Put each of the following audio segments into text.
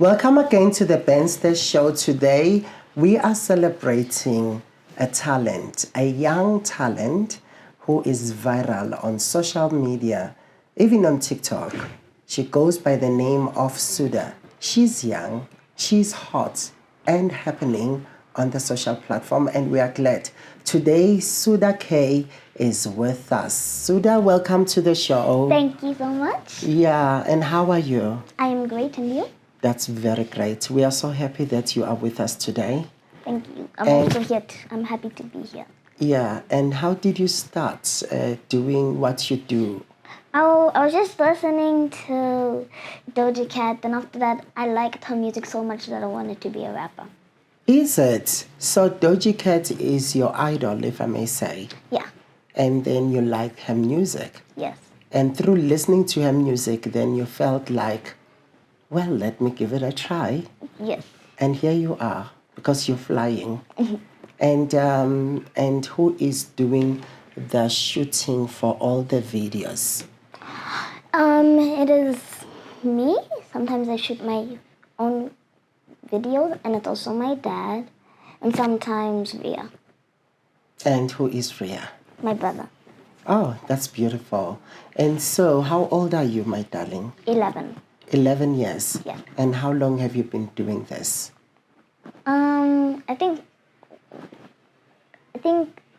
Welcome again to the Benster Show. Today, we are celebrating a talent, a young talent who is viral on social media, even on TikTok. She goes by the name of Suda. She's young, she's hot and happening on the social platform, and we are glad. Today, Suda K is with us. Suda, welcome to the show. Thank you so much. Yeah, and how are you? I am great, and you? That's very great. We are so happy that you are with us today. Thank you. I'm happy to be here. Yeah, and how did you start doing what you do? I was just listening to Doja Cat, and after that, I liked her music so much that I wanted to be a rapper. Is it? So Doja Cat is your idol, if I may say. Yeah. And then you like her music. Yes. And through listening to her music, then you felt like, well, let me give it a try. Yes. And here you are, because you're flying. And who is doing the shooting for all the videos? It is me. Sometimes I shoot my own videos, and it's also my dad, and sometimes Ria. And who is Ria? My brother. Oh, that's beautiful. And so, how old are you, my darling? 11. 11 years. Yeah. And how long have you been doing this? I think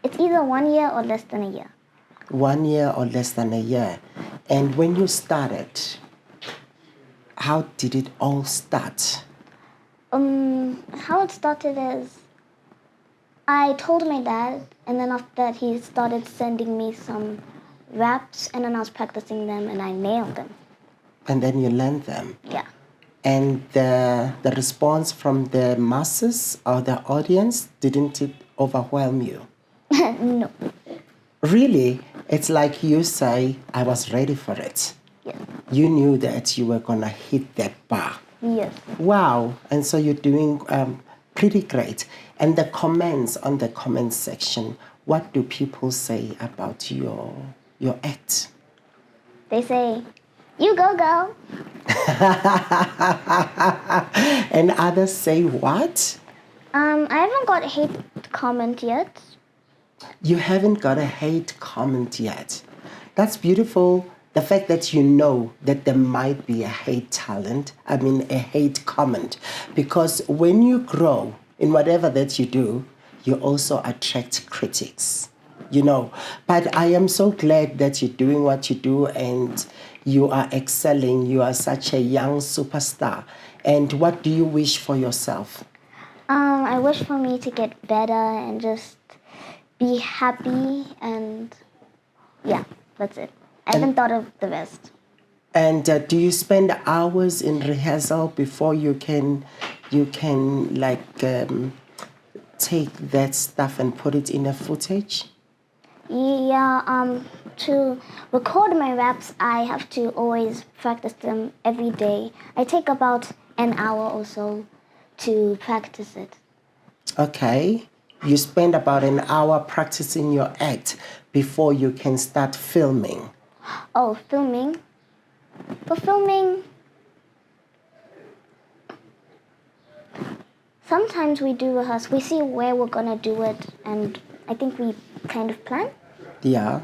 it's either 1 year or less than a year. 1 year or less than a year. And when you started, how did it all start? How it started is I told my dad, and then after that he started sending me some raps, and then I was practicing them, and I nailed them. And then you learned them. Yeah. And the response from the masses or the audience, didn't it overwhelm you? No. Really? It's like you say, I was ready for it. Yes. You knew that you were going to hit that bar. Yes. Wow. And so you're doing pretty great. And the comments on the comment section, what do people say about your act? They say, "You go, girl." And others say what? I haven't got a hate comment yet. You haven't got a hate comment yet. That's beautiful. The fact that you know that there might be a hate comment. Because when you grow in whatever that you do, you also attract critics, you know. But I am so glad that you're doing what you do and you are excelling. You are such a young superstar. And what do you wish for yourself? I wish for me to get better and just be happy, and yeah, that's it. I haven't thought of the rest. And do you spend hours in rehearsal before you can take that stuff and put it in a footage? Yeah, to record my raps, I have to always practice them every day. I take about an hour or so to practice it. Okay. You spend about an hour practicing your act before you can start filming. Oh, filming? For filming, sometimes we do rehearse. We see where we're going to do it, and I think we kind of plan. Yeah.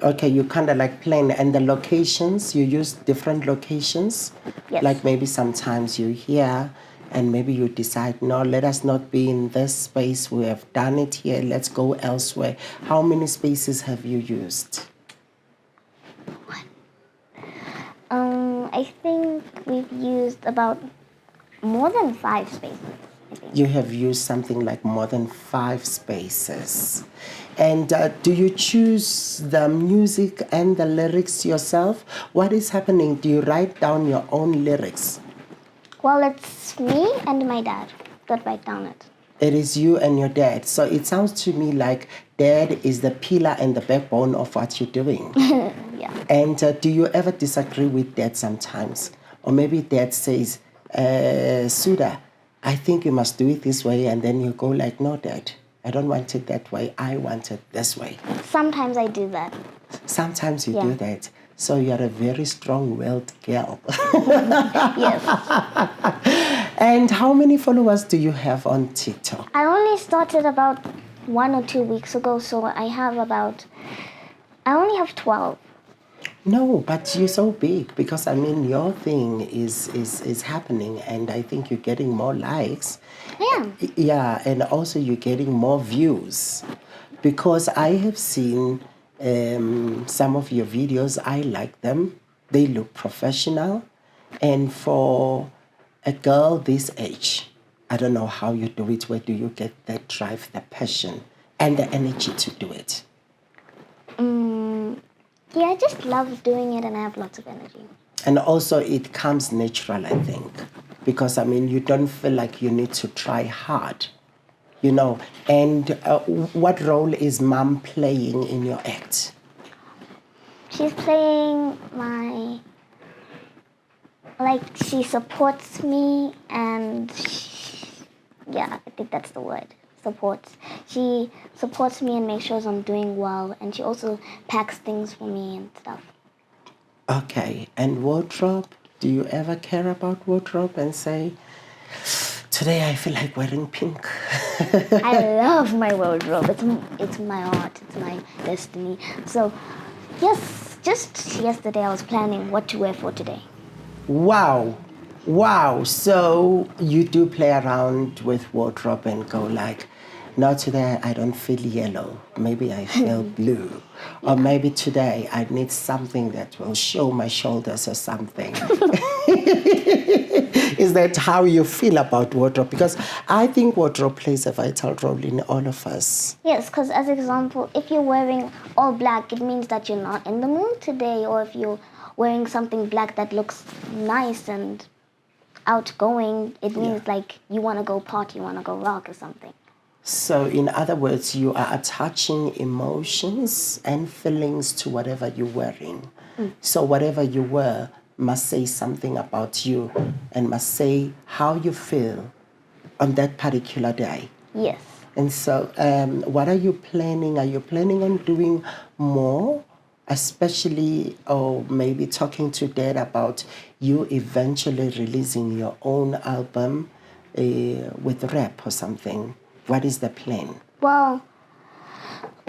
Okay, you kind of like plan. And the locations, you use different locations? Yes. Like maybe sometimes you're here and maybe you decide, no, let us not be in this space. We have done it here. Let's go elsewhere. How many spaces have you used? I think we've used about more than 5 spaces. I think. You have used something like more than 5 spaces. And do you choose the music and the lyrics yourself? What is happening? Do you write down your own lyrics? Well, it's me and my dad that write down it. It is you and your dad. So it sounds to me like dad is the pillar and the backbone of what you're doing. Yeah. And do you ever disagree with dad sometimes? Or maybe dad says, Suda, I think you must do it this way. And then you go like, no, dad, I don't want it that way. I want it this way. Sometimes I do that. Sometimes you do that. So you're a very strong-willed girl. Yes. And how many followers do you have on TikTok? I only started about 1 or 2 weeks ago, so I only have 12. No, but you're so big because I mean your thing is happening, and I think you're getting more likes. I am. Yeah, and also you're getting more views because I have seen some of your videos. I like them. They look professional, and for a girl this age, I don't know how you do it. Where do you get that drive, the passion, and the energy to do it? Yeah, I just love doing it and I have lots of energy. And also it comes natural, I think, because I mean you don't feel like you need to try hard, you know. And what role is mom playing in your act? She's playing she supports me and yeah, I think that's the word. Supports. She supports me and makes sure I'm doing well, and she also packs things for me and stuff. Okay, and wardrobe, do you ever care about wardrobe and say, today I feel like wearing pink? I love my wardrobe. It's my art. It's my destiny. So, yes, just yesterday I was planning what to wear for today. Wow. Wow. So you do play around with wardrobe and go like, no, today I don't feel yellow. Maybe I feel blue. Or maybe today I need something that will show my shoulders or something. Is that how you feel about wardrobe? Because I think wardrobe plays a vital role in all of us. Yes, because as example, if you're wearing all black, it means that you're not in the mood today. Or if you're wearing something black that looks nice and outgoing, it means like you want to go party, you want to go rock or something. So in other words, you are attaching emotions and feelings to whatever you're wearing. So whatever you wear must say something about you and must say how you feel on that particular day. Yes. And so what are you planning? Are you planning on doing more? Especially, or maybe talking to dad about you eventually releasing your own album with rap or something. What is the plan? Well,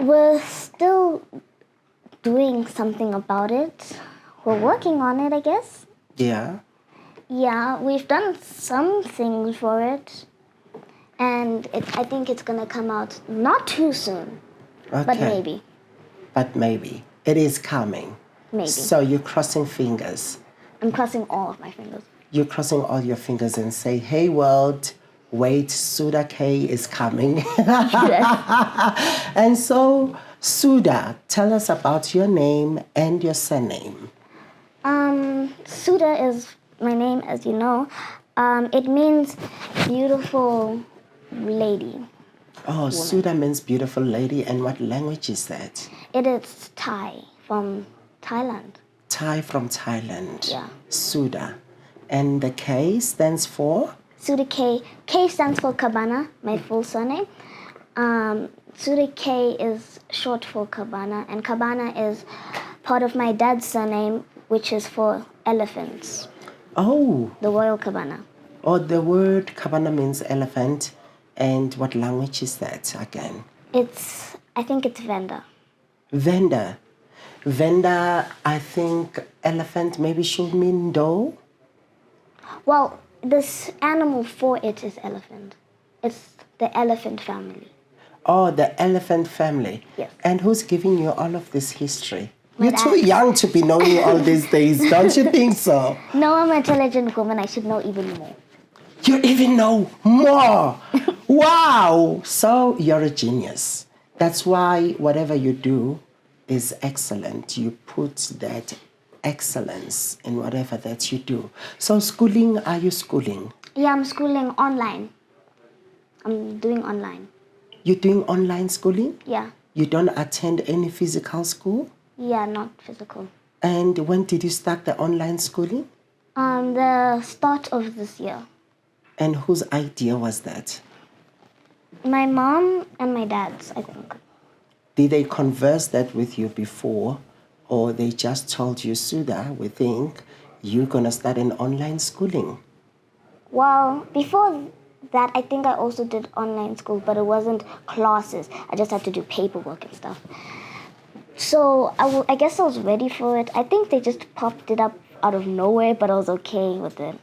we're still doing something about it. We're working on it, I guess. Yeah. Yeah, we've done some things for it. And I think it's going to come out not too soon, Okay. but maybe. But maybe. It is coming. Maybe. So you're crossing fingers. I'm crossing all of my fingers. You're crossing all your fingers and say, hey world, wait, Suda K is coming. Yes. And so, Suda, tell us about your name and your surname. Suda is my name, as you know. It means beautiful lady. Oh, Suda means beautiful lady. And what language is that? It is Thai, from Thailand. Thai from Thailand. Yeah. Suda. And the K stands for? Suda K. K stands for Cabana, my full surname. Suda K is short for Cabana, and Cabana is part of my dad's surname, which is for elephants. Oh. The Royal Cabana. Oh, the word cabana means elephant. And what language is that again? I think it's Venda. Venda. Venda, I think elephant maybe should mean doe. Well, this animal for it is elephant. It's the elephant family. Oh, the elephant family. Yes. And who's giving you all of this history? My You're too dad. young to be knowing all these things, don't you think so? No, I'm an intelligent woman. I should know even more. You even know more. Wow. So you're a genius. That's why whatever you do is excellent. You put that excellence in whatever that you do. So schooling, are you schooling? Yeah, I'm schooling online. I'm doing online. You're doing online schooling? Yeah. You don't attend any physical school? Yeah, not physical. And when did you start the online schooling? The start of this year. And whose idea was that? My mom and my dad's, I think. Did they converse that with you before or they just told you, Suda, we think you're going to start an online schooling? Well, before that, I think I also did online school, but it wasn't classes. I just had to do paperwork and stuff. So I guess I was ready for it. I think they just popped it up out of nowhere, but I was okay with it.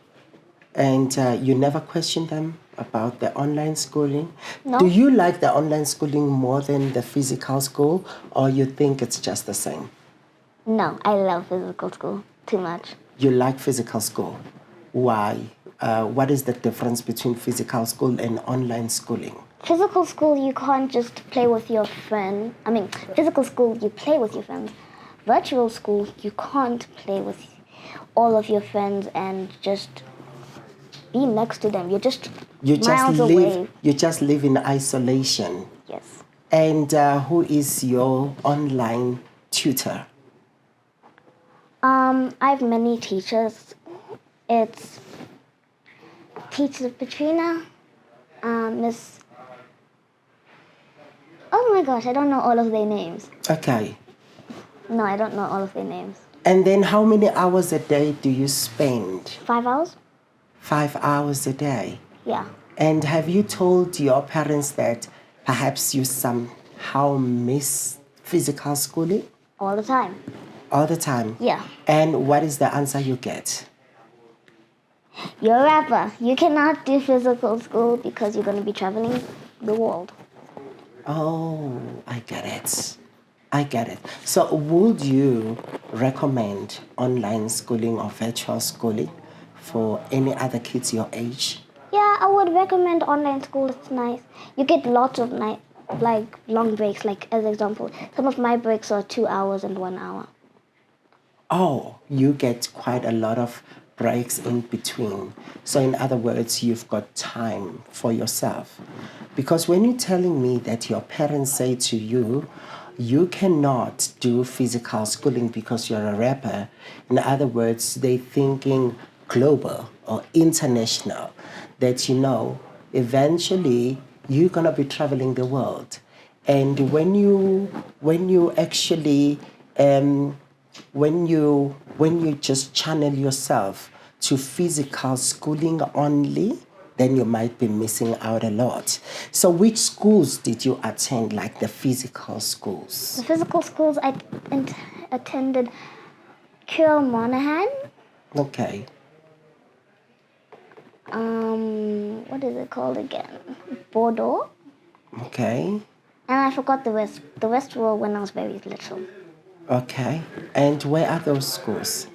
And you never questioned them about the online schooling? No. Do you like the online schooling more than the physical school, or you think it's just the same? No, I love physical school too much. You like physical school. Why? What is the difference between physical school and online schooling? Physical school, you can't just play with your friend. Physical school, you play with your friends. Virtual school, you can't play with all of your friends and just be next to them. You're just miles away. You just live in isolation. Yes. And who is your online tutor? I have many teachers. It's Teacher Petrina, Miss. Oh my gosh, I don't know all of their names. Okay. No, I don't know all of their names. And then how many hours a day do you spend? 5 hours? 5 hours a day. Yeah. And have you told your parents that perhaps you somehow miss physical schooling? All the time. All the time? Yeah. And what is the answer you get? You're a rapper. You cannot do physical school because you're going to be traveling the world. Oh, I get it. I get it. So would you recommend online schooling or virtual schooling for any other kids your age? Yeah, I would recommend online school. It's nice. You get lots of long breaks. Like, as example, some of my breaks are 2 hours and 1 hour. Oh, you get quite a lot of breaks in between. So in other words, you've got time for yourself. Because when you're telling me that your parents say to you, you cannot do physical schooling because you're a rapper, in other words, they're thinking global or international, that eventually you're going to be traveling the world. And when you actually when you just channel yourself to physical schooling only, then you might be missing out a lot. So which schools did you attend, like the physical schools? The physical schools I attended Kirill Monahan. Okay. What is it called again? Bordeaux. Okay. And I forgot the rest. The rest were when I was very little. Okay. And where are those schools?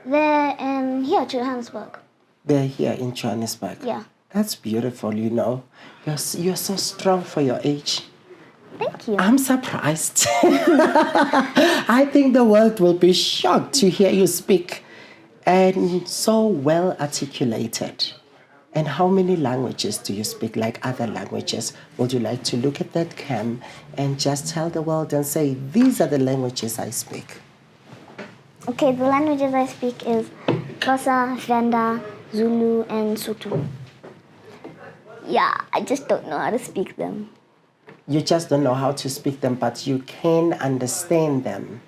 They're in here, Johannesburg. They're here in Johannesburg. Yeah. That's beautiful, You're so strong for your age. Thank you. I'm surprised. I think the world will be shocked to hear you speak, and so well articulated. And how many languages do you speak, like other languages? Would you like to look at that cam and just tell the world and say, these are the languages I speak? Okay, the languages I speak is Xhosa, Venda, Zulu, and Sotho. Yeah, I just don't know how to speak them. You just don't know how to speak them, but you can understand them.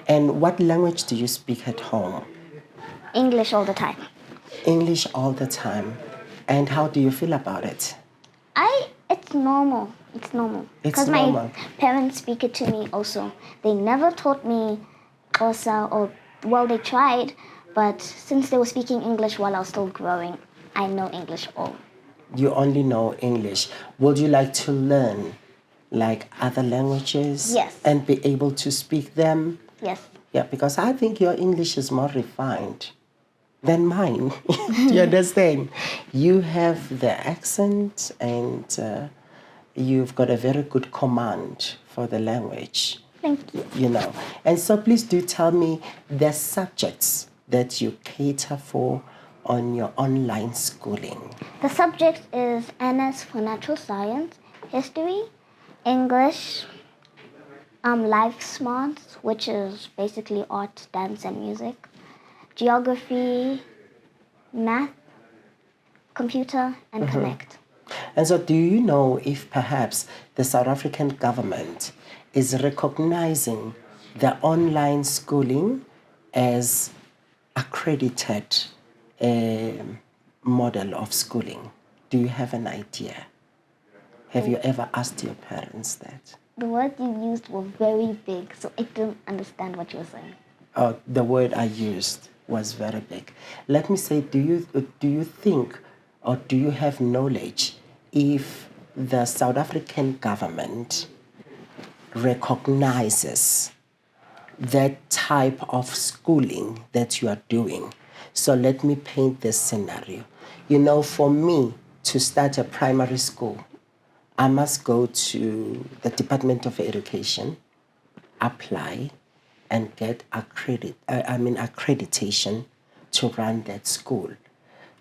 And what language do you speak at home? English all the time. English all the time. And how do you feel about it? It's normal. It's normal. It's normal. My parents speak it to me also. They never taught me Xhosa they tried, but since they were speaking English while I was still growing, I know English all. You only know English. Would you like to learn like other languages? Yes. And be able to speak them? Yes. Yeah, because I think your English is more refined than mine. Do you understand? You have the accent and you've got a very good command for the language. Thank you. And so please do tell me the subjects that you cater for on your online schooling. The subject is NS for Natural Science, History, English, Life Smarts, which is basically art, dance, and music, Geography, Math, Computer, and Connect. And so do you know if perhaps the South African government is recognizing the online schooling as accredited model of schooling? Do you have an idea? Have you ever asked your parents that? The words you used were very big, so I didn't understand what you were saying. Oh, the word I used was very big. Let me say, do you think or do you have knowledge if the South African government recognizes that type of schooling that you are doing? So let me paint this scenario. You know, for me to start a primary school, I must go to the Department of Education, apply, and get accreditation to run that school.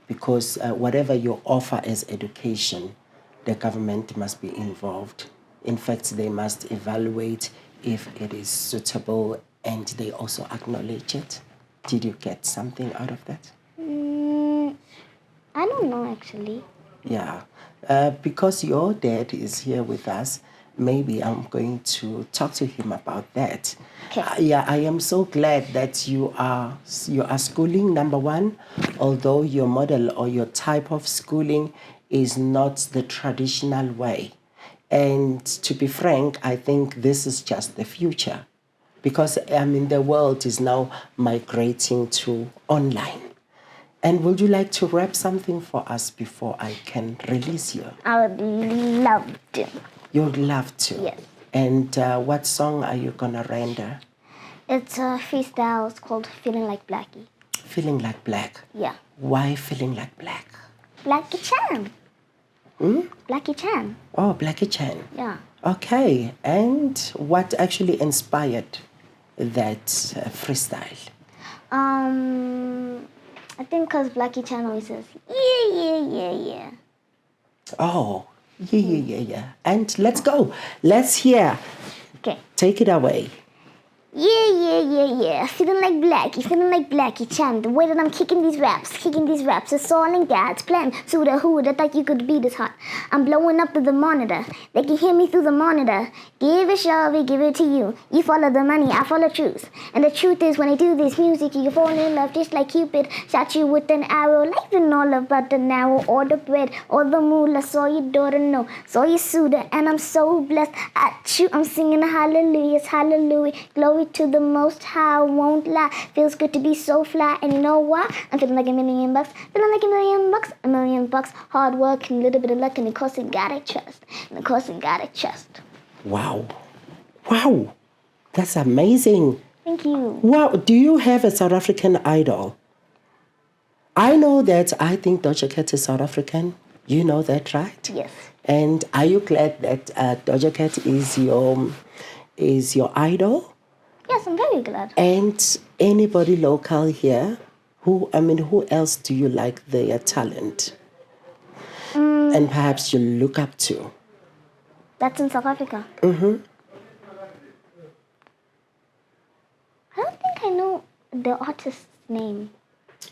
Because whatever you offer as education, the government must be involved. In fact, they must evaluate if it is suitable and they also acknowledge it. Did you get something out of that? I don't know actually. Yeah, because your dad is here with us, maybe I'm going to talk to him about that. Okay. Yeah, I am so glad that you are schooling, number one, although your model or your type of schooling is not the traditional way. And to be frank, I think this is just the future because the world is now migrating to online. And would you like to rap something for us before I can release you? I would love to. You'd love to? Yes. And what song are you going to render? It's a freestyle. It's called Feeling Like Blackie. Feeling Like Black? Yeah. Why Feeling Like Black? Blackie Chan. Blackie Chan. Oh, Blackie Chan. Yeah. Okay. And what actually inspired that freestyle? I think because Blackie Chan always says, yeah. Oh, yeah. And let's go. Let's hear. Okay. Take it away. Yeah. Feeling like Blackie Chan. The way that I'm kicking these raps, it's all in God's plan. So who would have thought you could be this hot? I'm blowing up to the monitor. They can hear me through the monitor. Give it, Shelby, give it to you. You follow the money, I follow truth. And the truth is, when I do this music, you fall in love just like Cupid. Shot you with an arrow, life ain't all about the narrow or the bread or the moolah. Saw your daughter, no, saw your suitor, and I'm so blessed. At you, I'm singing hallelujahs, hallelujah, glory to the Most High, won't lie. Feels good to be so fly, and you know why? I'm feeling like $1 million, feeling like $1 million, hard work and a little bit of luck, and of course you gotta trust. Wow, that's amazing. Thank you. Wow, do you have a South African idol? I know that. I think Doja Cat is South African. You know that, right? Yes. And are you glad that Doja Cat is your idol? Yes, I'm very glad. And anybody local here, who else do you like their talent? And perhaps you look up to? That's in South Africa. I don't think I know the artist's name.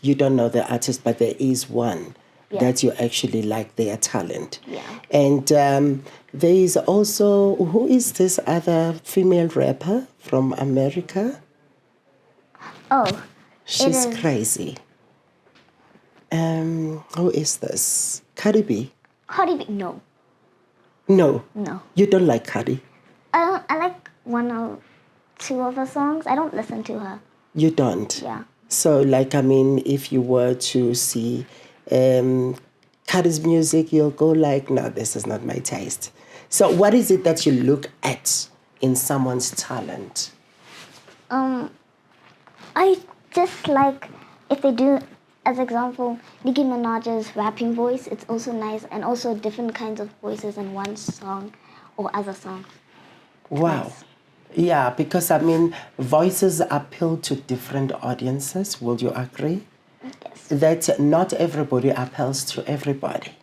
You don't know the artist, but there is one that you actually like their talent. Yeah. And there is also, who is this other female rapper from America? Oh. She's crazy. Who is this? Cardi B? Cardi B. No. No. No. You don't like Cardi? I like one or two of her songs. I don't listen to her. You don't? Yeah. So, if you were to see Cardi's music, you'll go like, no, this is not my taste. So what is it that you look at in someone's talent? I just like if they do, as example, Nicki Minaj's rapping voice. It's also nice, and also different kinds of voices in one song or other songs. Wow. Nice. Yeah, because voices appeal to different audiences. Would you agree? Yes. That not everybody appeals to everybody,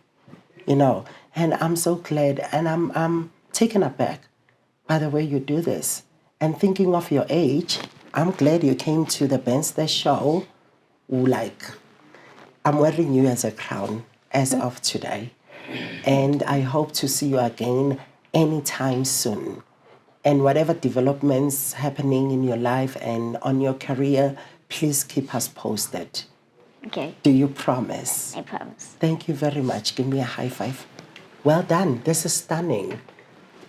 And I'm so glad, and I'm taken aback by the way you do this. And thinking of your age, I'm glad you came to the Benster show. I'm wearing you as a crown as of today. And I hope to see you again anytime soon. And whatever developments happening in your life and on your career, please keep us posted. Okay, Do you promise? I promise. Thank you very much. Give me a high five. Well done. This is stunning.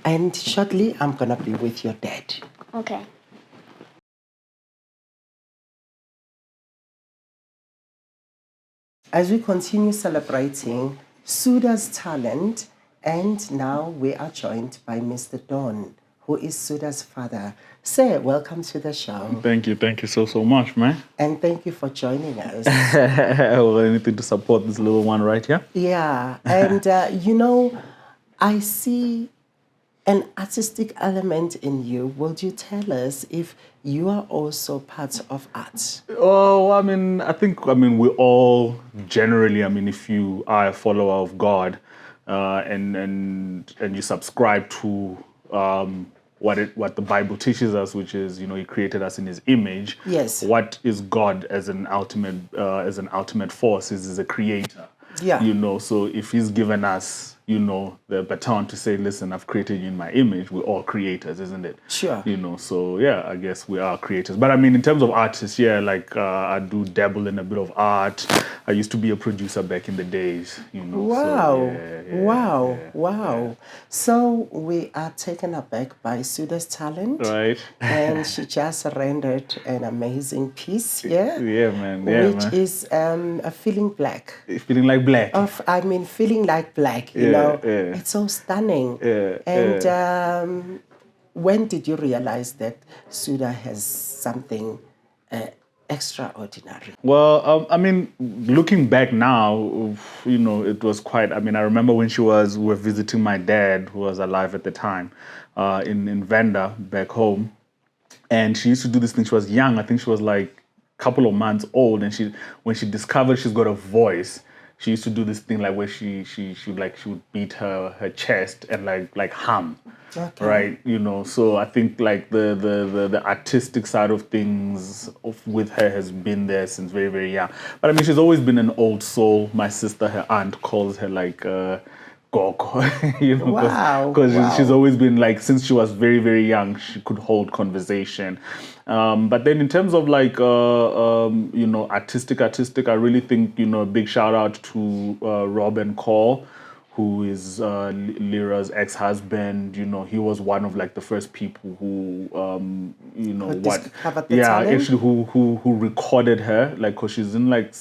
And shortly, I'm going to be with your dad. Okay. As we continue celebrating Suda's talent, and now we are joined by Mr. Don, who is Suda's father. Sir, welcome to the show. Thank you so much, man. And thank you for joining us. Well, anything to support this little one right here? Yeah, and I see an artistic element in you. Will you tell us if you are also part of art? Oh, I mean, we all generally, if you are a follower of God, and you subscribe to what the Bible teaches us, which is, He created us in His image. Yes. What is God as an ultimate force is a creator. Yeah. So if He's given us, the baton to say, listen, I've created you in my image, we're all creators, isn't it? Sure. So yeah, I guess we are creators. But I mean, in terms of artists, yeah, like I do dabble in a bit of art. I used to be a producer back in the days, Wow. So, Wow. So we are taken aback by Suda's talent. Right. And she just rendered an amazing piece, yeah? Yeah, man. Which is a feeling black. Feeling like black. Feeling like black, Yeah. It's so stunning. Yeah, And when did you realize that Suda has something extraordinary? Well, looking back now, it was quite. I remember when we were visiting my dad, who was alive at the time, in Venda back home, and she used to do this thing. She was young. I think she was like a couple of months old, and when she discovered she's got a voice, she used to do this thing like where she would beat her chest and like hum. Okay. Right, so I think like the artistic side of things with her has been there since very, very young. But she's always been an old soul. My sister, her aunt, calls her like Gogo, Wow. because she's always been like, since she was very, very young, she could hold conversation. But then in terms of like artistic, I really think a big shout out to Robin Call, who is Lyra's ex-husband. He was one of like the first people who discovered the talent? actually who recorded her, like, cause she's in like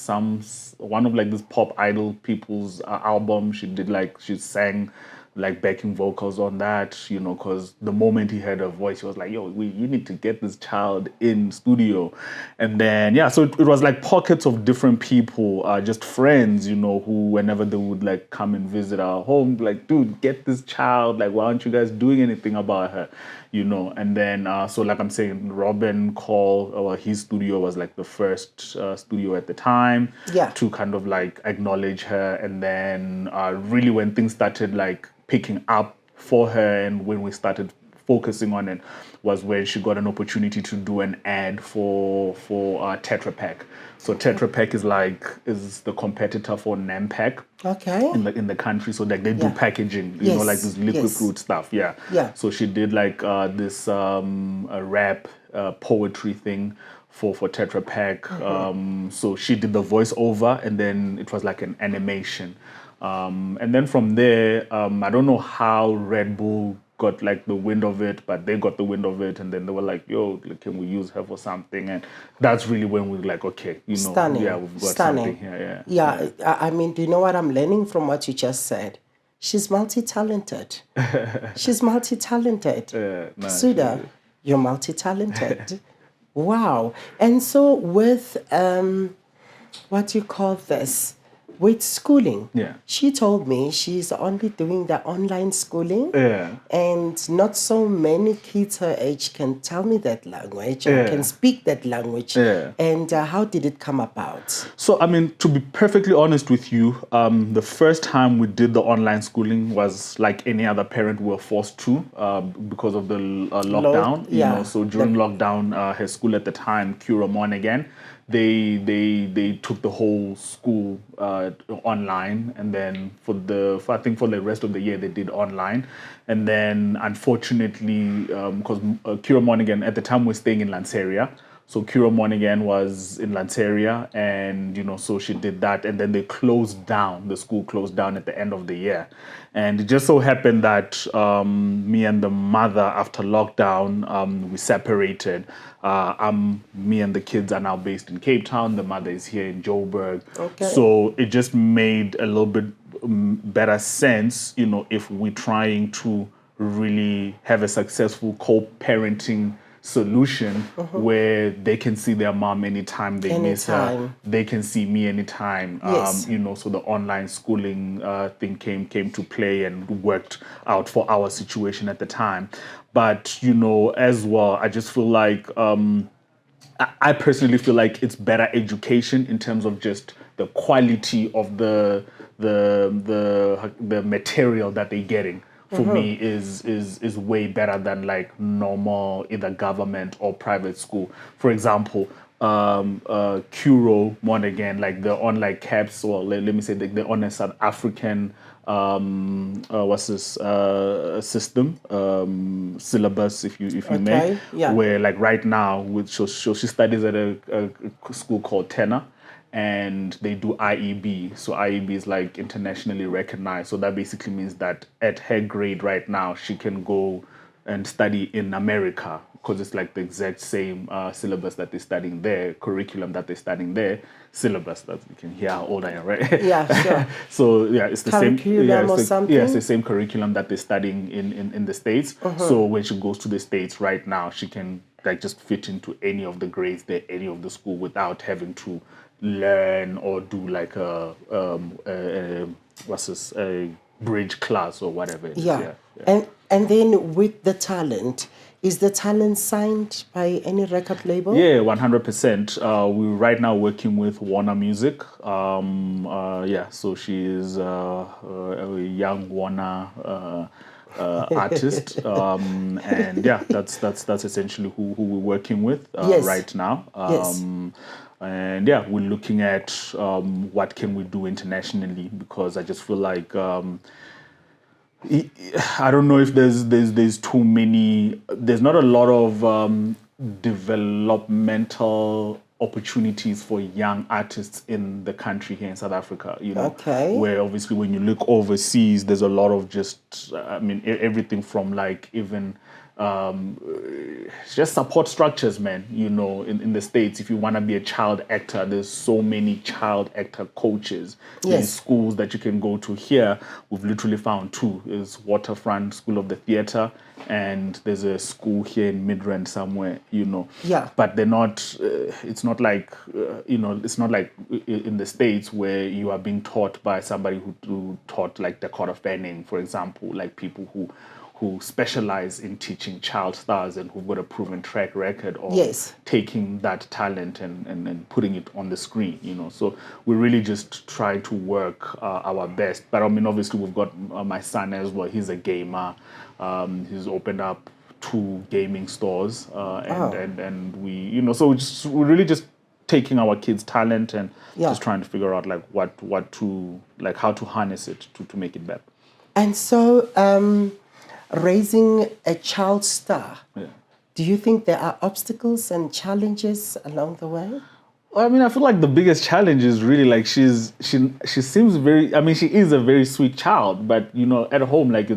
one of like this pop idol people's album. She sang like backing vocals on that, because the moment he heard her voice, he was like, yo, you need to get this child in studio. And then, yeah, so it was like pockets of different people, just friends, who whenever they would like come and visit our home, like, dude, get this child, like, why aren't you guys doing anything about her? And then, so like I'm saying, Robin Call, his studio was like the first studio at the time, Yeah. to kind of like acknowledge her. And then really when things started like picking up for her, and when we started focusing on it, was when she got an opportunity to do an ad for Tetra Pak. So Tetra Pak is the competitor for Nampak. Okay. In the country, so like they do Yeah. packaging, Yes, like this liquid yes. fruit stuff, yeah. Yeah. So she did like this a rap poetry thing for Tetra Pak. So she did the voiceover, and then it was like an animation. And then from there, I don't know how Red Bull got like the wind of it, but they got the wind of it, and then they were like, yo, can we use her for something? And that's really when we were like, okay, Stunning. yeah, we've got Stunning. something here. Yeah. Do you know what I'm learning from what you just said? She's multi-talented. She's multi-talented. No, Suda, you're multi-talented. Wow. And so with, what do you call this? With schooling. Yeah. She told me she's only doing the online schooling. Yeah. And not so many kids her age can tell me that language or Yeah. can speak that language. Yeah. And how did it come about? So, to be perfectly honest with you, the first time we did the online schooling was like any other parent we were forced to because of the lockdown. yeah. So during lockdown, her school at the time, Cura Mon again, they took the whole school online, and then I think for the rest of the year they did online, and then unfortunately because Kira Monaghan at the time was staying in Lanseria. So Kira Monaghan was in Lanseria, and so she did that, and then they closed down. The school closed down at the end of the year, and it just so happened that me and the mother, after lockdown, we separated. Me and the kids are now based in Cape Town. The mother is here in Joburg. Okay. So it just made a little bit better sense, if we're trying to really have a successful co-parenting solution where they can see their mom anytime they miss her. Anytime. They can see me anytime. Yes. So the online schooling thing came to play and worked out for our situation at the time. But as well, I just feel like I personally feel like it's better education in terms of just the quality of the material that they're getting. For me, is way better than like normal either government or private school. For example, Kuro Monaghan, like the online caps, or let me say the on a South African system syllabus, if you may, yeah. where like right now she studies at a school called Tenor, and they do IEB. So IEB is like internationally recognized. So that basically means that at her grade right now, she can go and study in America, because it's like the exact same syllabus that they're studying there, curriculum that they're studying there, syllabus that you can hear how old I am, right? Yeah, sure. So yeah, it's the same. Curriculum or something? Yeah, it's the same curriculum that they're studying in the States. So when she goes to the States right now, she can like just fit into any of the grades there, any of the school, without having to learn or do like a bridge class or whatever it is. Yeah. And then with the talent, is the talent signed by any record label? Yeah, 100%. We're right now working with Warner Music. So she is a young Warner artist, and yeah, that's essentially who we're working with Yes. right now. Yes. And yeah, we're looking at what can we do internationally, because I just feel like I don't know if there's too many. There's not a lot of developmental opportunities for young artists in the country here in South Africa. Okay. Where obviously when you look overseas, there's a lot of just everything from like even just support structures, man. In the States, if you want to be a child actor, there's so many child actor coaches. There's Yes. schools that you can go to. Here we've literally found two. Is Waterfront School of the Theatre, and there's a school here in Midrand somewhere. Yeah. But they're not. It's not like it's not like in the States where you are being taught by somebody who taught like Dakota Fanning, for example, like people who specialize in teaching child stars and who've got a proven track record of Yes. taking that talent and putting it on the screen. So we really just try to work our best. But obviously we've got my son as well. He's a gamer. He's opened up 2 gaming stores, and we so we're really just taking our kids' talent and just trying to figure out like what to like how to harness it to make it better. And so raising a child star, do you think there are obstacles and challenges along the way? Well, I feel like the biggest challenge is really like she seems very. She is a very sweet child, but at home, like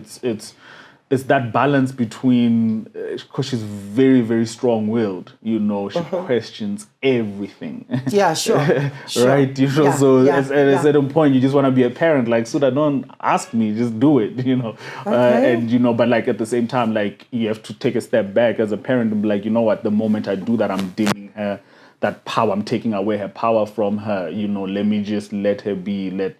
it's that balance between, because she's very, very strong-willed. She questions everything. Yeah, sure. Right? At a certain point, you just want to be a parent. Like, Suda, don't ask me, just do it. Okay. But like at the same time, like you have to take a step back as a parent and be like, the moment I do that, I'm dimming her that power. I'm taking away her power from her. Let me just let her be.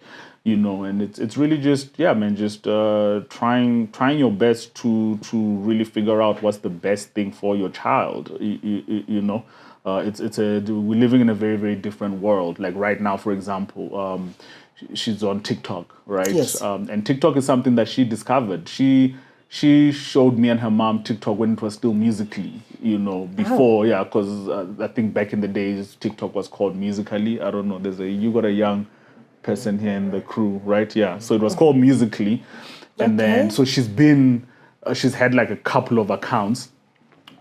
And it's really just trying your best to really figure out what's the best thing for your child. We're living in a very, very different world. Like right now, for example, she's on TikTok, right? Yes. And TikTok is something that she discovered. She showed me and her mom TikTok when it was still Musically, before, because I think back in the days TikTok was called Musically. I don't know. You got a young person here in the crew, right? Yeah. So it was called Musically, and then Okay. so she's had like a couple of accounts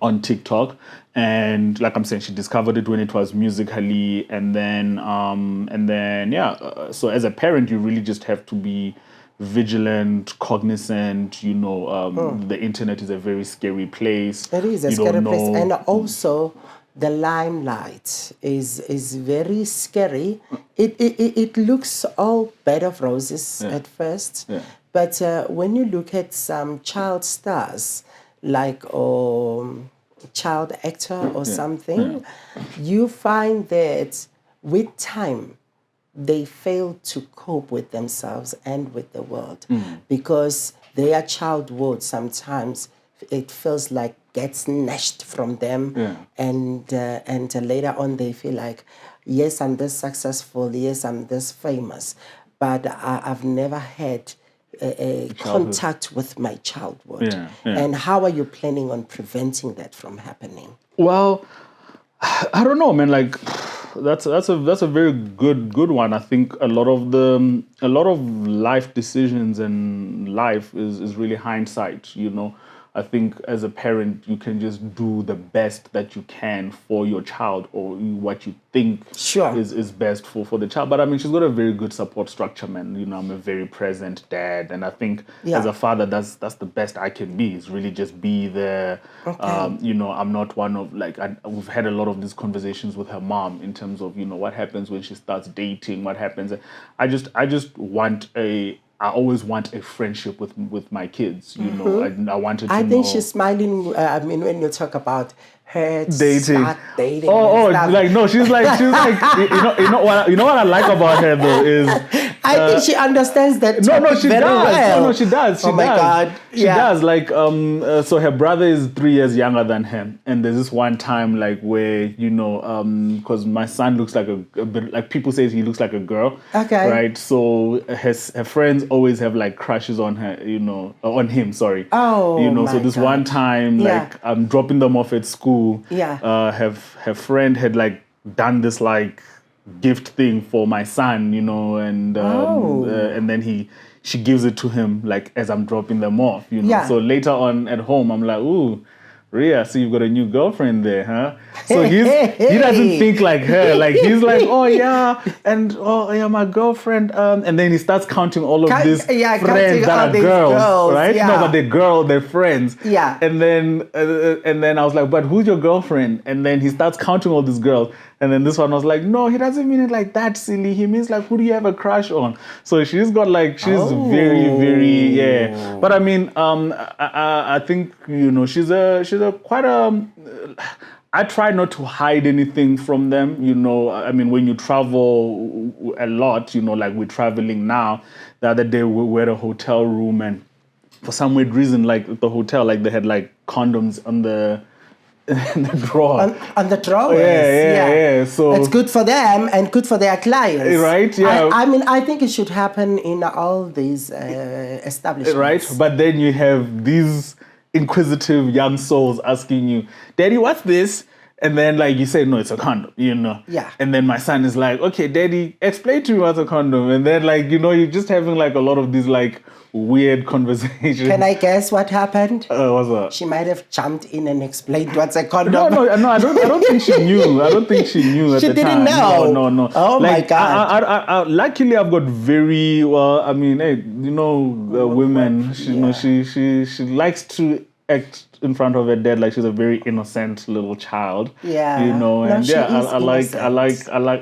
on TikTok, and like I'm saying, she discovered it when it was Musically, and then yeah. So as a parent, you really just have to be vigilant, cognizant. The internet is a very scary place. It is a You scary don't place, know. and also the limelight is very scary. It looks all bed of roses at first, Yeah. but when you look at some child stars, like child actor or something, you find that with time they fail to cope with themselves and with the world because their childhood sometimes it feels like gets snatched from them, and later on they feel like, yes, I'm this successful, yes, I'm this famous, but I've never had a contact with my childhood. Yeah, yeah. And how are you planning on preventing that from happening? Well, I don't know, man. Like, that's a very good one. I think a lot of life decisions and life is really hindsight. I think as a parent, you can just do the best that you can for your child, or what you think Sure. is best for the child. But I mean, she's got a very good support structure, man. I'm a very present dad, and I think Yeah. as a father, that's the best I can be. Is really just be there. Okay. I'm not one of we've had a lot of these conversations with her mom in terms of what happens when she starts dating, what happens. I always want a friendship with my kids. I wanted to I know. think she's smiling. I mean, when you talk about her Dating. start dating. Oh, and stuff. like no, she's like you know what I like about her though is I think she understands that no, topic she very does. well. No, she does. She Oh my does. God. She Yeah. does. Like, so her brother is 3 years younger than him, and there's this one time, like, where because my son looks like a bit like people say he looks like a girl. Okay. Right. So her friends always have like crushes on her. On him. Sorry. Oh, So my this God. one time, Yeah. like, I'm dropping them off at school. Yeah. Her friend had like done this like gift thing for my son, and then she gives it to him like as I'm dropping them off, Yeah. So later on at home, I'm like, ooh, Rhea, so you've got a new girlfriend there, huh? So he doesn't think like her. Like he's like, oh yeah, and oh yeah, my girlfriend. And then he starts counting all of these counting friends that all are these girls, girls, right? yeah. No, but they're friends. Yeah. And then I was like, but who's your girlfriend? And then he starts counting all these girls. And then this one was like, no, he doesn't mean it like that, silly. He means like, who do you have a crush on? So she's got like, she's very, very, yeah. But I mean, I think she's a quite a. I try not to hide anything from them. I mean, when you travel a lot, like we're traveling now. The other day we were at a hotel room, and for some weird reason, like at the hotel, like they had like condoms on the drawer. On the drawers. Yeah. So it's good for them and good for their clients. Right, yeah. I mean, I think it should happen in all these establishments. Right, but then you have these inquisitive young souls asking you, Daddy, what's this? And then like you say, no, it's a condom, Yeah. And then my son is like, okay, Daddy, explain to me what's a condom. And then like, you're just having like a lot of these like weird conversations. Can I guess what happened? What's that? She might have jumped in and explained what's a condom. No, I don't think she knew. I don't think she knew at She the didn't time. know. No. Oh, my like, God. I luckily I've got very well. I mean, hey, women. She likes to act in front of her dad like she's a very innocent little child. Yeah. And No, she is I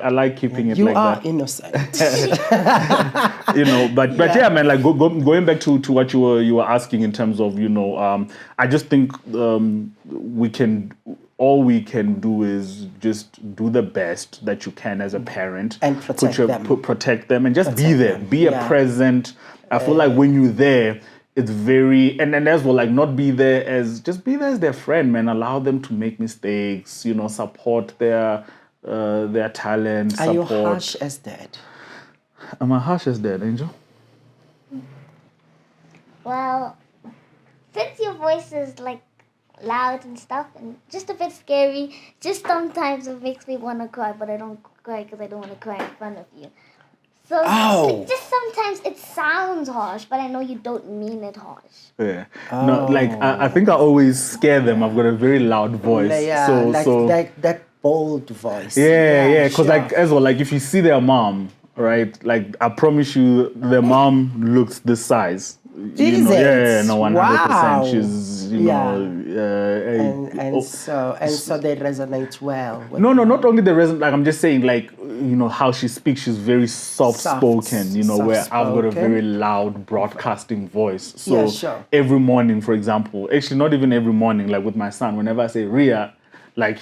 like keeping it You like are that. innocent. But yeah, man, like going back to what you were asking in terms of I just think all we can do is just do the best that you can as a parent And protect them. Protect them and just be Protect there, them, be yeah. a present. I feel like when you're there, it's very, and then as well, like not be there as their friend, man. Allow them to make mistakes, support their talent. Are you support. harsh as dad? Am I harsh as dad, Angel? Well, since your voice is like loud and stuff and just a bit scary, just sometimes it makes me want to cry, but I don't cry because I don't want to cry in front of you. So Oh. it just sometimes it sounds harsh, but I know you don't mean it harsh. Yeah. No, like I think I always scare them. I've got a very loud voice. Yeah, so like that bold voice. yeah. Because sure. like as well, like if you see their mom, right? Like I promise you, their mom looks this size. Is No, it? 100%. Wow. She's And so they resonate well with No, not only the reason. Like I'm just saying, like how she speaks. She's very soft spoken. Where I've got a very loud broadcasting voice. So Yeah, sure. every morning, for example, actually not even every morning. Like with my son, whenever I say Ria, like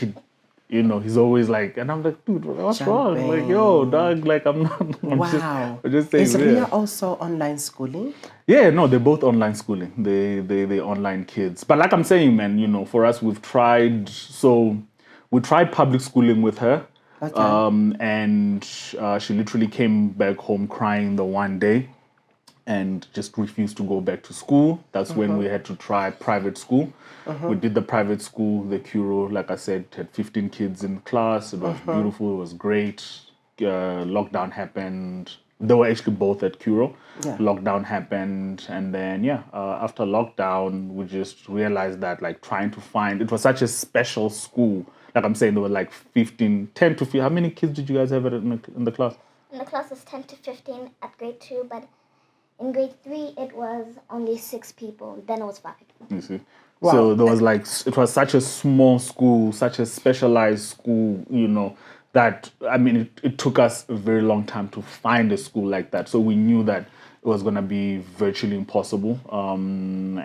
he's always like, and I'm like, dude, what's wrong? Like, yo, dog, like I'm not. Wow. I'm just saying. Is Ria also online schooling? Yeah, no, they're both online schooling. They online kids. But like I'm saying, man, for us we tried public schooling with her. Okay. And she literally came back home crying the one day and just refused to go back to school. That's when we had to try private school. We did the private school, the Curo, like I said, had 15 kids in class. It was beautiful, it was great. Lockdown happened. They were actually both at Curo. Yeah. Lockdown happened, and then after lockdown, we just realized that like trying to find it was such a special school. Like I'm saying, there were like 10 to 15. How many kids did you guys have in the class? In the class is 10 to 15 at grade 2, but in grade 3 it was only 6 people. Then it was 5. You see. Wow. So there was like it was such a small school, such a specialized school, that I mean it took us a very long time to find a school like that. So we knew that it was gonna be virtually impossible. And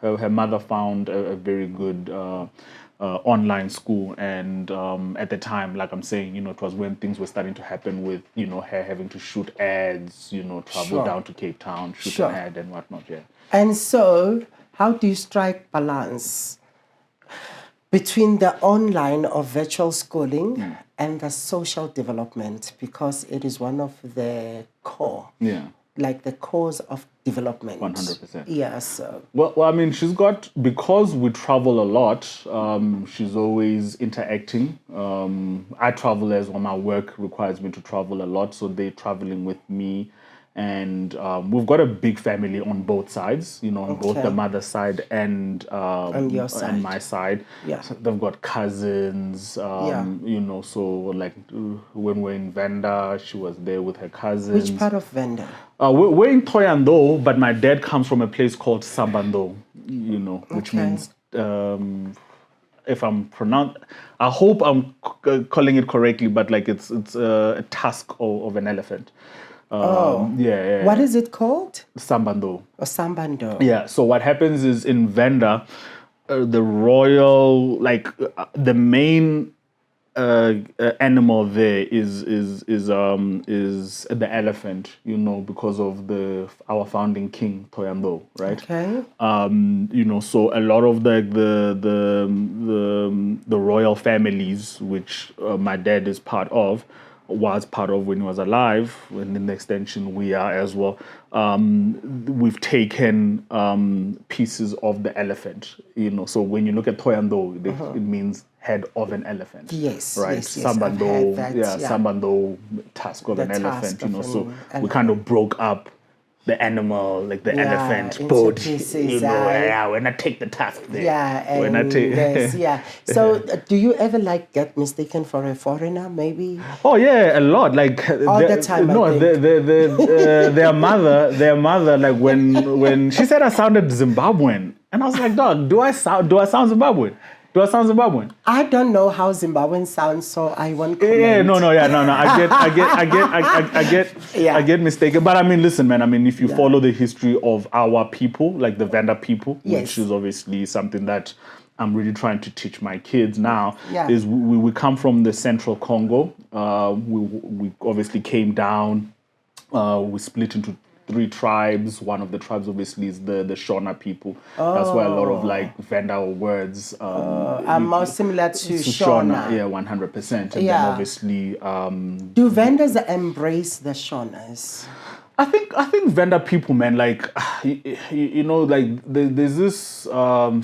her mother found a very good online school, and at the time, like I'm saying, it was when things were starting to happen with her having to shoot ads, travel Sure. down to Cape Town, shoot Sure. an ad and whatnot. Yeah. And so, how do you strike balance between the online or virtual schooling and the social development? Because it is one of the core, like the cause of development. 100%. Yeah, so. Well, I mean, because we travel a lot, she's always interacting. I travel as well. My work requires me to travel a lot, so they're traveling with me. And we've got a big family on both sides, on both the mother's side and your side. and my side. Yeah. So they've got cousins, so like when we're in Venda, she was there with her cousins. Which part of Venda? We're in Thoyando, but my dad comes from a place called Sambando, which means, if I'm pronounced, I hope I'm calling it correctly, but like it's a tusk of an elephant. Yeah. What is it called? Sambando. Or Sambando. Yeah. So what happens is in Venda, the royal, the main animal there is the elephant. Because of our founding king Thoyando, right? Okay. So a lot of the royal families, which my dad is was part of when he was alive, and in the extension we are as well. We've taken pieces of the elephant, So when you look at Thoyando, it means head of an elephant. Yes. Right. Yes. Sambando, That, Sambando, tusk of The an tusk elephant. of So an we kind of broke up the animal, like the elephant, into but pieces, when I take the tusk there. Yeah, and when I take So, do you ever get mistaken for a foreigner? Maybe. Oh yeah, a lot. Like all the time. No, I think. their mother, like when she said I sounded Zimbabwean, and I was like, dog, do I sound Zimbabwean? I don't know how Zimbabwean sounds, so I won't comment. No. I get mistaken. But I mean, listen, man. I mean, if you follow the history of our people, like the Venda people, which is obviously something that I'm really trying to teach my kids now, is we come from the Central Congo. We obviously came down. We split into 3 tribes. One of the tribes obviously is the Shona people. That's why a lot of Venda words are more similar to Shona. Yeah, 100%. And then obviously do Vendas embrace the Shonas? I think vendor people, man, like you know, like there's this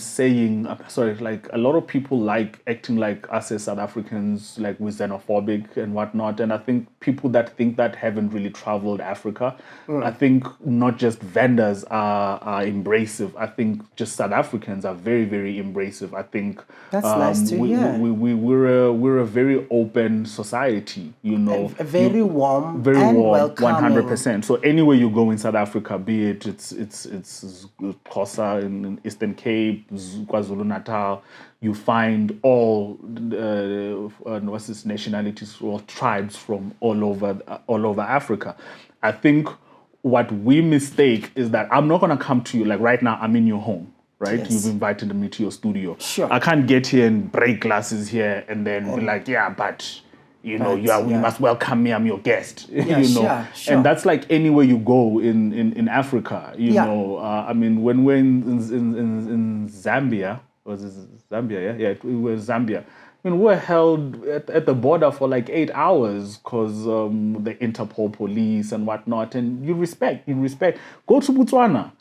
saying. Sorry, like a lot of people like acting like us as South Africans, like we're xenophobic and whatnot. And I think people that think that haven't really traveled Africa. I think not just vendors are embracive. I think just South Africans are very, very embracive. I think That's nice to hear. We're a very open society, you know, Very warm very and warm, welcoming. 100%. So anywhere you go in South Africa, be it it's Xhosa in Eastern Cape, KwaZulu Natal, you find all what's this nationalities or tribes from all over Africa. I think what we mistake is that I'm not gonna come to you like right now. I'm in your home. Right, Yes. you've invited me to your studio. Sure. I can't get here and break glasses here and then be like, yeah, but you know, you must welcome me. I'm your guest. Yeah, you know, sure. and that's like anywhere you go in Africa. You Yeah. know, I mean, when we're in Zambia, was it Zambia? Yeah, it was Zambia. I mean, we were held at the border for like 8 hours because the Interpol police and whatnot. And you respect. Go to Botswana.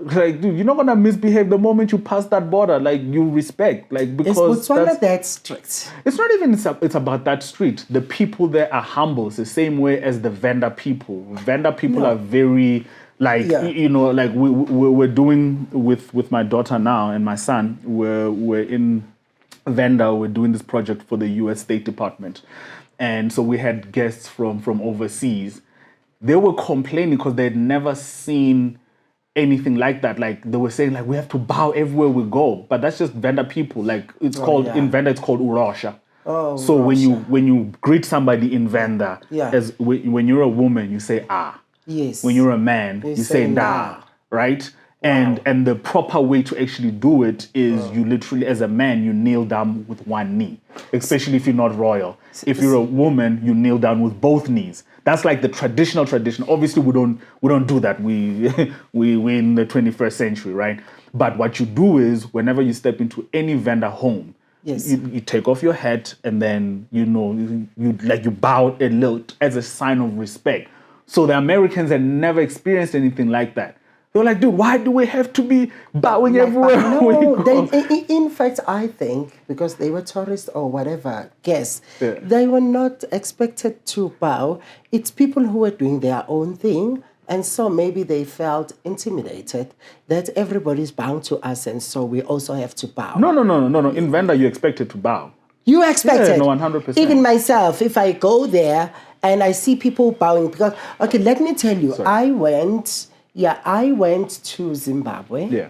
Like, dude, you're not gonna misbehave the moment you pass that border. Like, you respect, like, Is because Botswana that strict? it's not even it's about that street. The people there are humble. It's the same way as the vendor people. Vendor people are very like Yeah. you know, like we're doing with my daughter now and my son. We're in vendor. We're doing this project for the U.S. State Department, and so we had guests from overseas. They were complaining because they'd never seen anything like that. Like they were saying, like we have to bow everywhere we go, but that's just vendor people. Like it's called in vendor, it's called urosha. Oh, So when you greet somebody in vendor, Yeah. as when you're a woman, you say ah. Yes. When you're a man, you say da, right? And the proper way to actually do it is you literally, as a man, you kneel down with one knee, especially if you're not royal. If you're a woman, you kneel down with both knees. That's like the traditional tradition. Obviously, we don't do that. We in the 21st century, right? But what you do is whenever you step into any vendor home, Yes. you take off your hat and then you bow a little as a sign of respect. So the Americans had never experienced anything like that. They were like, dude, why do we have to be bowing everywhere? we No, go? in fact, I think because they were tourists or whatever guests, Yeah. they were not expected to bow. It's people who were doing their own thing. And so maybe they felt intimidated that everybody's bowing to us, and so we also have to bow. No. In vendor, you're expected to bow. You expect Yeah, it. no, 100%. Even myself, if I go there and I see people bowing, because, okay, let me tell you, I went to Zimbabwe. Yeah.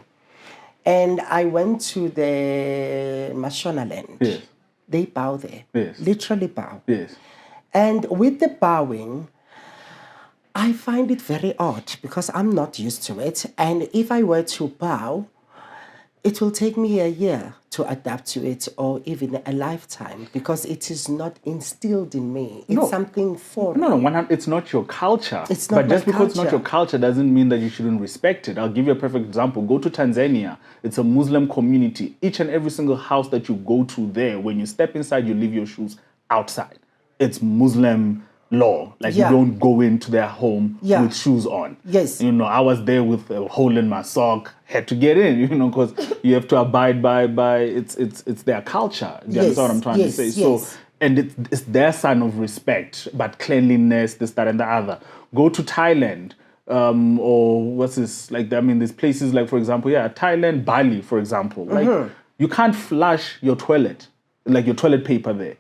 And I went to the Mashonaland. Yes. They bow there. Yes. Literally bow. Yes. And with the bowing, I find it very odd because I'm not used to it. And if I were to bow, it will take me a year to adapt to it, or even a lifetime, because it is not instilled in me. It's something foreign. No, it's not your culture. It's not But my just because it's not culture. your culture doesn't mean that you shouldn't respect it. I'll give you a perfect example. Go to Tanzania. It's a Muslim community. Each and every single house that you go to there, when you step inside, you leave your shoes outside. It's Muslim law. Like Yeah. you don't go into their home Yeah. with shoes on. Yes. You know, I was there with a hole in my sock, had to get in, you know, because you have to abide by it's their culture. Do you understand what I'm trying to say? So, and it's their sign of respect, but cleanliness, this, that, and the other. Go to Thailand, or what's this? Like, I mean, there's places like, for example, Thailand, Bali, for example. Like, you can't flush your toilet, like your toilet paper there.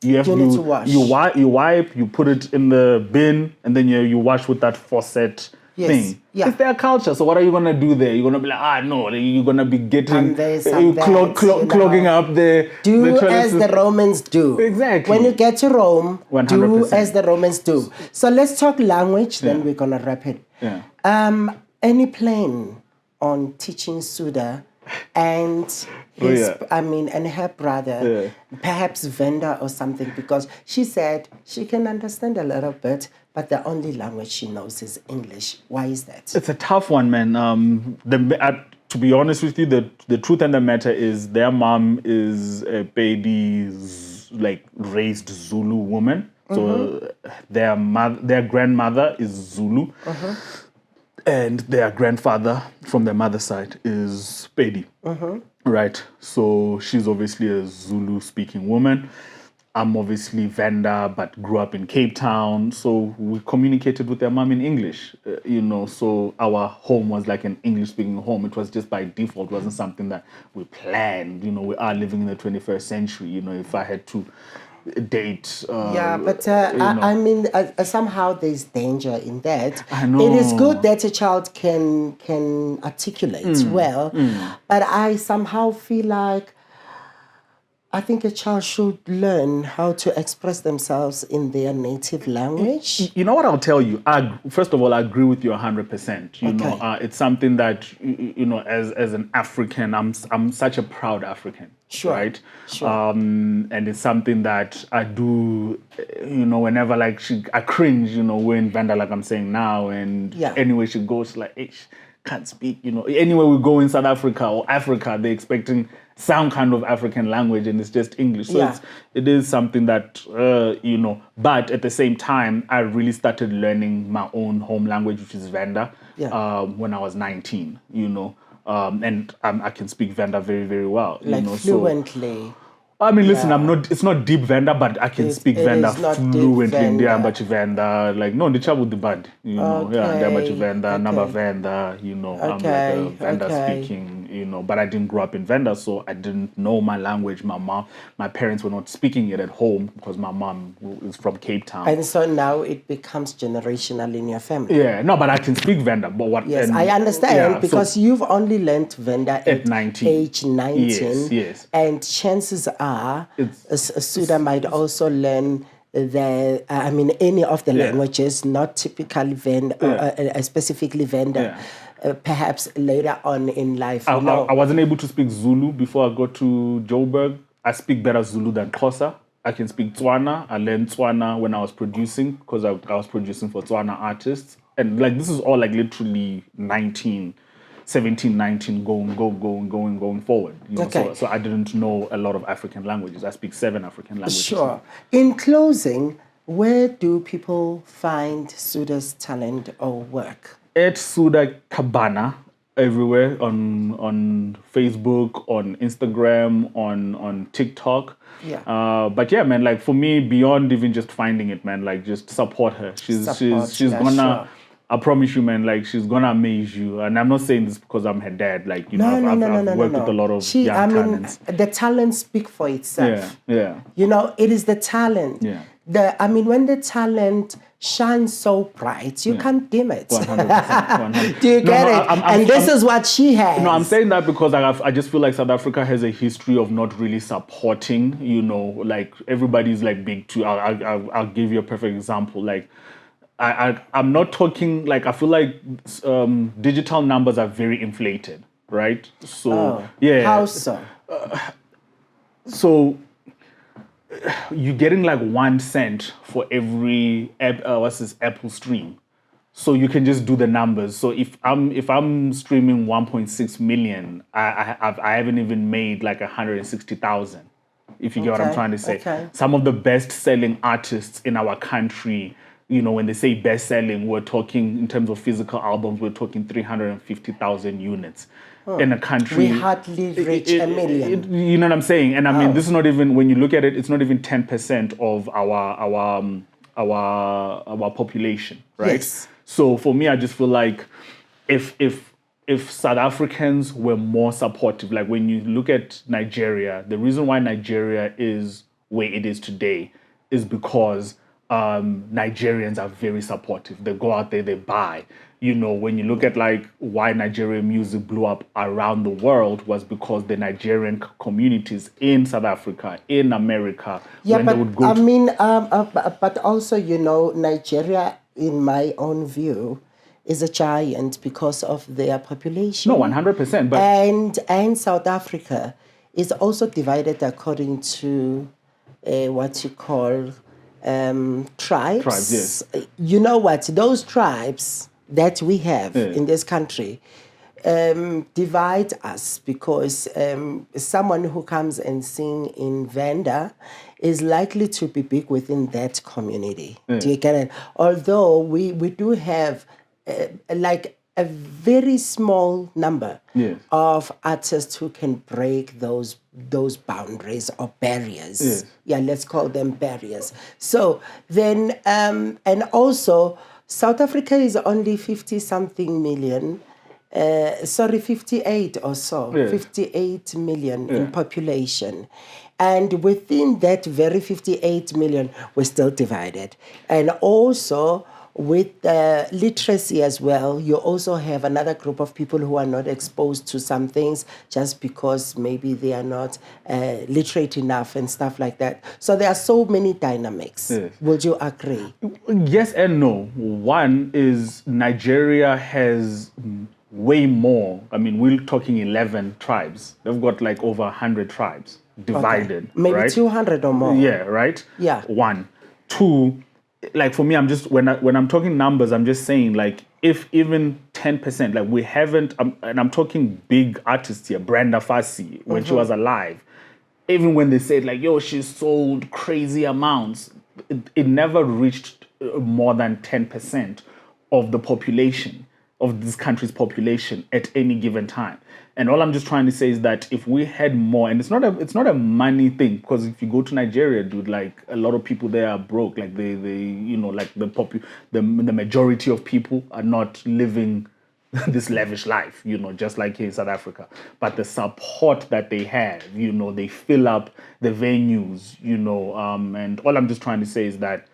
You need to wash. You wipe, you put it in the bin, and then you wash with that faucet thing. Yeah. It's their culture. So what are you gonna do there? You're gonna be like, no, you're gonna be getting And there's some clogging up the Do toilet as the system. Romans do. Exactly. When you get to Rome, 100%. do as the Romans do. So let's talk language, then we're gonna wrap it. Yeah. Any plan on teaching Suda and his, and her brother, perhaps vendor or something, because she said she can understand a little bit, but the only language she knows is English. Why is that? It's a tough one, man. To be honest with you, the truth and the matter is their mom is a Pedi, like raised Zulu woman. So their grandmother is Zulu, and their grandfather from their mother's side is Pedi. Right. So she's obviously a Zulu-speaking woman. I'm obviously Venda, but grew up in Cape Town. So we communicated with their mom in English, so our home was like an English-speaking home. It was just by default. It wasn't something that we planned. We are living in the 21st century. If I had to date. But somehow there's danger in that. I know. It is good that a child can articulate well, but I somehow feel like I think a child should learn how to express themselves in their native language. You know what I'll tell you? First of all, I agree with you 100%. It's something that as an African, I'm such a proud African. Sure. Right. Sure. And it's something that I do. Whenever I cringe. When Vanda, like I'm saying now, and anywhere she goes, like, hey, can't speak. Anywhere we go in South Africa or Africa, they're expecting some kind of African language, and it's just English. So it is something that But at the same time, I really started learning my own home language, which is Venda, when I was 19. And I can speak Venda very, very well. Fluently. Listen, it's not deep Venda, but I can speak Venda fluently. Ndia ambachi Venda, no, the chat with the band, ndia ambachi Venda, Naba Venda, I'm like a Venda speaking, but I didn't grow up in Venda, so I didn't know my language. My parents were not speaking it at home because my mom is from Cape Town. And so now it becomes generational in your family. Yeah, no, but I can speak Venda. But what? Yes, I understand because you've only learned Venda at 19. age 19. Yes. And chances are, Suda might also learn any of the languages, not typically Venda, specifically Venda, perhaps later on in life. I wasn't able to speak Zulu before I got to Joburg. I speak better Zulu than Xhosa. I can speak Tswana. I learned Tswana when I was producing because I was producing for Tswana artists. And this is all literally 17, 19, going forward. So I didn't know a lot of African languages. I speak 7 African languages. Sure. In closing, where do people find Suda's talent or work? At Suda Cabana, everywhere on Facebook, on Instagram, on TikTok. Yeah. But yeah, man, for me, beyond even just finding it, man, just support her. She's gonna. Sure. I promise you, man, she's gonna amaze you. And I'm not saying this because I'm her dad. I've worked with a lot of young talents. The talent speak for itself. Yeah. It is the talent. Yeah. When the talent shines so bright, you can't dim it. 100%. Do you get it? This is what she has. No, I'm saying that because I just feel like South Africa has a history of not really supporting, everybody's big too. I'll give you a perfect example. I'm not talking, I feel like digital numbers are very inflated, right? So, yeah. How so? So, you're getting 1 cent for every, Apple stream. So you can just do the numbers. So if I'm streaming 1.6 million, I haven't even made 160,000. If you get what I'm trying to say. Okay. Some of the best-selling artists in our country, when they say best-selling, we're talking, in terms of physical albums, we're talking 350,000 units. In a country... We hardly reach a million. You know what I'm saying? And this is not even, when you look at it, it's not even 10% of our population, right? Yes. So for me, I just feel like if South Africans were more supportive, when you look at Nigeria, the reason why Nigeria is where it is today is because Nigerians are very supportive. They go out there, they buy. When you look at why Nigerian music blew up around the world was because the Nigerian communities in South Africa, in America, when they would go but also, Nigeria, in my own view, is a giant because of their population. No, 100%. But and South Africa is also divided according to what you call tribes. Tribes, yes. You know what? Those tribes that we have in this country, divide us, because someone who comes and sing in Venda is likely to be big within that community. Do you get it? Although we do have like a very small number Yes. of artists who can break those boundaries or barriers. Yes. Yeah, let's call them barriers. So then, and also South Africa is only 50 something million. 58 or so, Yes. 58 million in population. And within that very 58 million, we're still divided. And also, with literacy as well, you also have another group of people who are not exposed to some things just because maybe they are not literate enough and stuff like that. So there are so many dynamics. Yes. Would you agree? Yes and no. One is Nigeria has way more. I mean, we're talking 11 tribes. They've got like over 100 tribes divided. Maybe right? 200 or more. Yeah, right? Yeah. One. Two, like for me, I'm just, when I'm talking numbers, I'm just saying like, if even 10%, like we haven't, and I'm talking big artists here, Brenda Fassie, when she was alive, even when they said like, yo, she sold crazy amounts, it never reached more than 10% of the population, of this country's population at any given time. And all I'm just trying to say is that if we had more, and it's not a money thing, because if you go to Nigeria, dude, like a lot of people there are broke. Like they you know, like the majority of people are not living this lavish life, you know, just like here in South Africa. But the support that they have, you know, they fill up the venues, you know, and all I'm just trying to say is that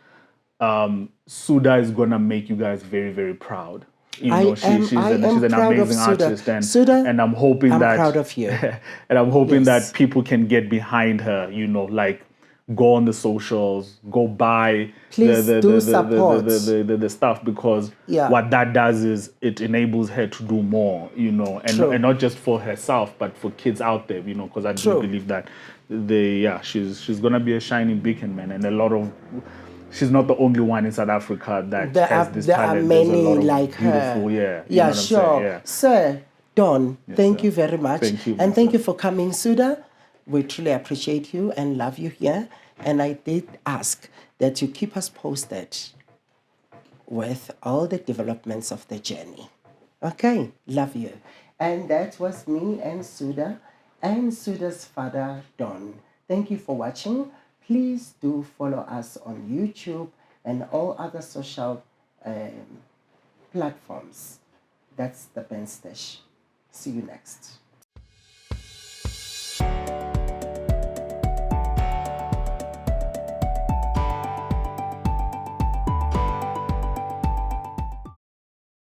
Suda is gonna make you guys very, very proud. You know, she's an amazing artist, and I'm hoping I'm that proud of you. and I'm hoping Yes. that people can get behind her. You know, like go on the socials, go buy Please do support. the stuff, because Yeah. what that does is it enables her to do more. You know, and not just for herself, but for kids out there. You know, because I do believe that she's gonna be a shining beacon, man, and a lot of. She's not the only one in South Africa that has this talent. There are There's a many lot of like her. beautiful, you know Yeah, what I'm sure. saying? Yeah. Sir, Don, thank sir. you very much. Thank you, And my thank sir. you for coming, Suda. We truly appreciate you and love you here. And I did ask that you keep us posted with all the developments of the journey. Okay, love you. And that was me and Suda and Suda's father, Don. Thank you for watching. Please do follow us on YouTube and all other social platforms. That's the Ben Stash. See you next.